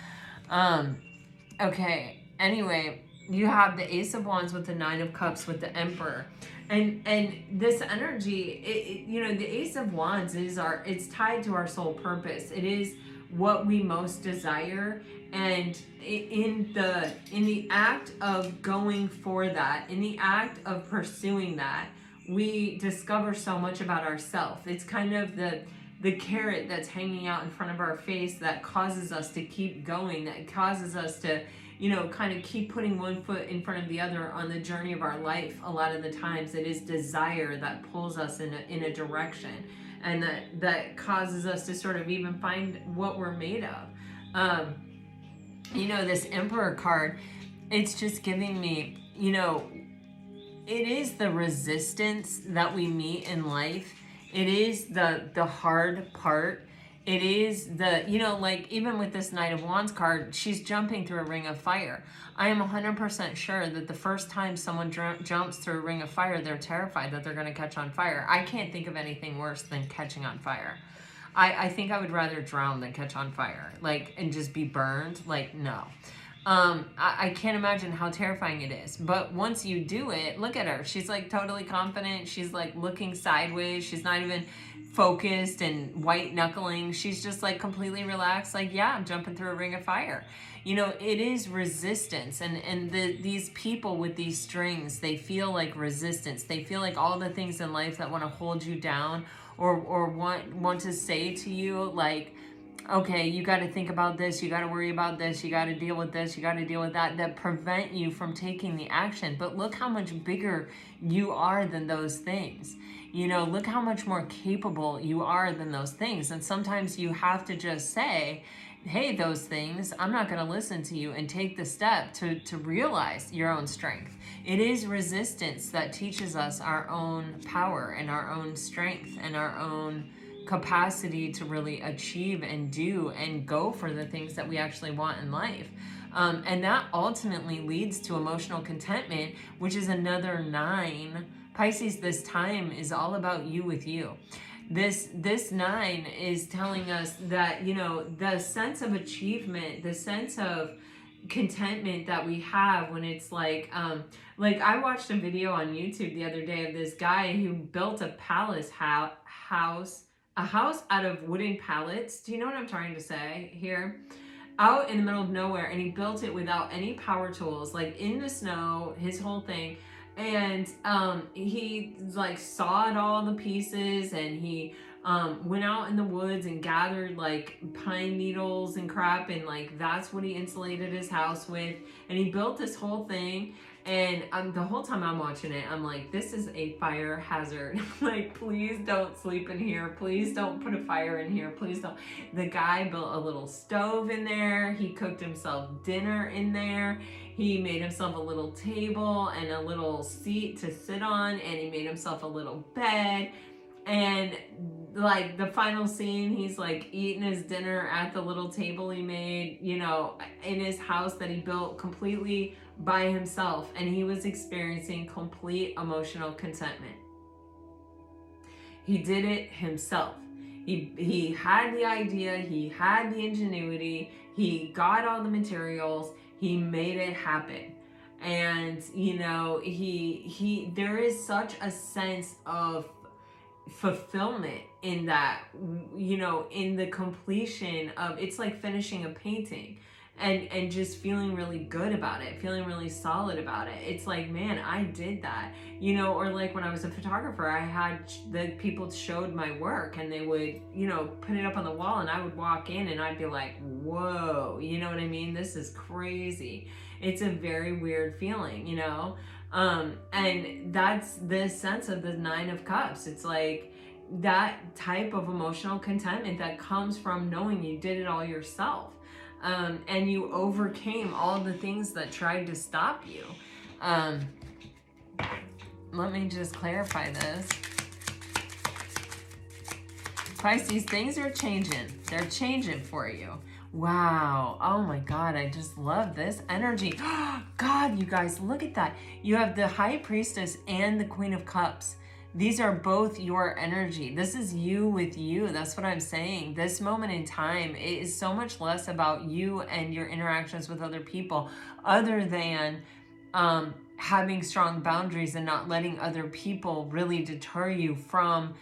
Okay. Anyway, you have the Ace of Wands with the Nine of Cups with the Emperor. And this energy, you know, the Ace of Wands it's tied to our soul purpose. It is what we most desire. And in the act of going for that, in the act of pursuing that, we discover so much about ourselves. It's kind of the carrot that's hanging out in front of our face that causes us to keep going, that causes us to, you know, kind of keep putting one foot in front of the other on the journey of our life. A lot of the times it is desire that pulls us in a direction, and that causes us to sort of even find what we're made of. You know, this Emperor card, it's just giving me, you know, it is the resistance that we meet in life. It is the hard part. It is the, you know, like even with this Knight of Wands card, she's jumping through a ring of fire. I am 100% sure that the first time someone jumps through a ring of fire, they're terrified that they're going to catch on fire. I can't think of anything worse than catching on fire. I think I would rather drown than catch on fire, like, and just be burned. Like, no. I can't imagine how terrifying it is. But once you do it, look at her. She's like totally confident. She's like looking sideways. She's not even focused and white knuckling. She's just like completely relaxed. Like, yeah, I'm jumping through a ring of fire. You know, it is resistance. And these people with these strings, they feel like resistance. They feel like all the things in life that want to hold you down or want to say to you, like, okay, you got to think about this, you got to worry about this, you got to deal with this, you got to deal with that prevent you from taking the action. But look how much bigger you are than those things. You know, look how much more capable you are than those things. And sometimes you have to just say, hey, those things, I'm not going to listen to you, and take the step to realize your own strength. It is resistance that teaches us our own power and our own strength and our own capacity to really achieve and do and go for the things that we actually want in life. And that ultimately leads to emotional contentment, which is another 9. Pisces, this time is all about you with you. This 9 is telling us that, you know, the sense of achievement, the sense of contentment that we have when it's like I watched a video on YouTube the other day of this guy who built a palace house out of wooden pallets. Do you know what I'm trying to say here? Out in the middle of nowhere, and he built it without any power tools, like in the snow, his whole thing. And he like sawed all the pieces, and he went out in the woods and gathered like pine needles and crap, and like that's what he insulated his house with. And he built this whole thing. And the whole time I'm watching it, I'm like, this is a fire hazard. Like, please don't sleep in here. Please don't put a fire in here. Please don't. The guy built a little stove in there. He cooked himself dinner in there. He made himself a little table and a little seat to sit on. And he made himself a little bed. And like the final scene, he's like eating his dinner at the little table he made, you know, in his house that he built completely by himself. And he was experiencing complete emotional contentment. He did it himself. He had the idea, he had the ingenuity, he got all the materials, he made it happen. And, you know, there is such a sense of fulfillment in that, you know, in the completion of, it's like finishing a painting and just feeling really good about it, feeling really solid about it. It's like, man, I did that, you know. Or like when I was a photographer, I had the people showed my work, and they would, you know, put it up on the wall, and I would walk in and I'd be like, whoa, you know what I mean? This is crazy. It's a very weird feeling, you know. And that's the sense of the 9 of Cups. It's like that type of emotional contentment that comes from knowing you did it all yourself. And you overcame all the things that tried to stop you. Let me just clarify this. Pisces, things are changing. They're changing for you. Wow. Oh my God. I just love this energy. God, you guys, look at that. You have the High Priestess and the Queen of Cups. These are both your energy. This is you with you. That's what I'm saying. This moment in time, it is so much less about you and your interactions with other people, other than having strong boundaries and not letting other people really deter you from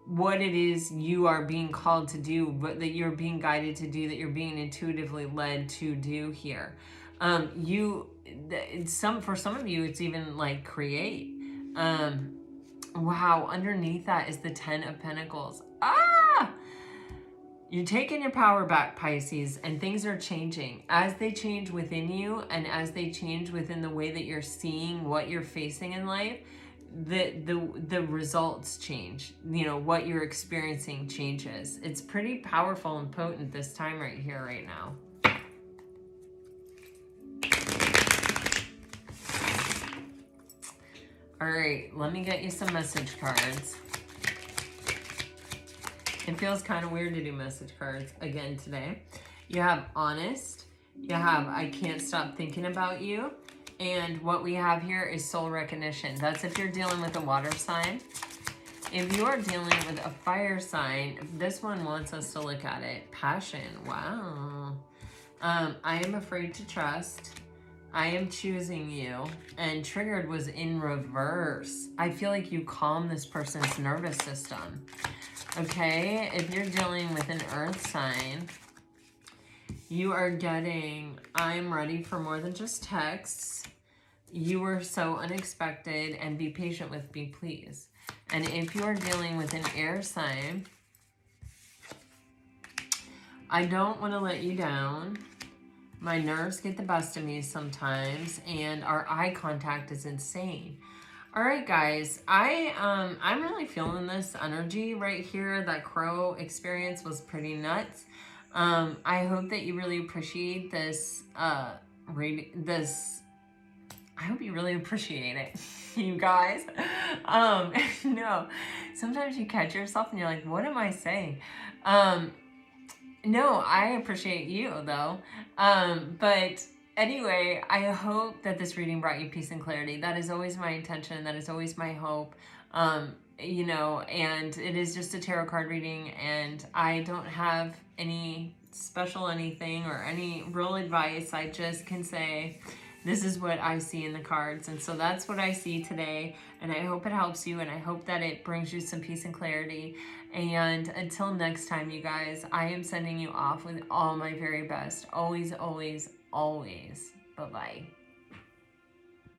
what it is you are being called to do, but that you're being guided to do, that you're being intuitively led to do here. For some of you, it's even like create. Wow, underneath that is the 10 of Pentacles. You're taking your power back, Pisces, and things are changing. As they change within you, and as they change within the way that you're seeing what you're facing in life, the results change. You know, what you're experiencing changes. It's pretty powerful and potent this time right here, right now. All right, let me get you some message cards. It feels kind of weird to do message cards again today. You have honest, you have I can't stop thinking about you, and what we have here is soul recognition. That's if you're dealing with a water sign. If you are dealing with a fire sign, this one wants us to look at it. Passion, wow. I am afraid to trust. I am choosing you. And triggered was in reverse. I feel like you calm this person's nervous system. Okay, if you're dealing with an earth sign, you are getting, I'm ready for more than just texts. You were so unexpected, and be patient with me, please. And if you are dealing with an air sign, I don't want to let you down. My nerves get the best of me sometimes, and our eye contact is insane. All right, guys, I'm really feeling this energy right here. That crow experience was pretty nuts. I hope that you really appreciate this, I hope you really appreciate it, you guys. No, sometimes you catch yourself and you're like, what am I saying? No, I appreciate you though. But anyway, I hope that this reading brought you peace and clarity. That is always my intention. That is always my hope. You know, and it is just a tarot card reading, and I don't have any special anything or any real advice. I just can say, this is what I see in the cards. And so that's what I see today. And I hope it helps you. And I hope that it brings you some peace and clarity. And until next time, you guys, I am sending you off with all my very best. Always, always, always. Bye-bye.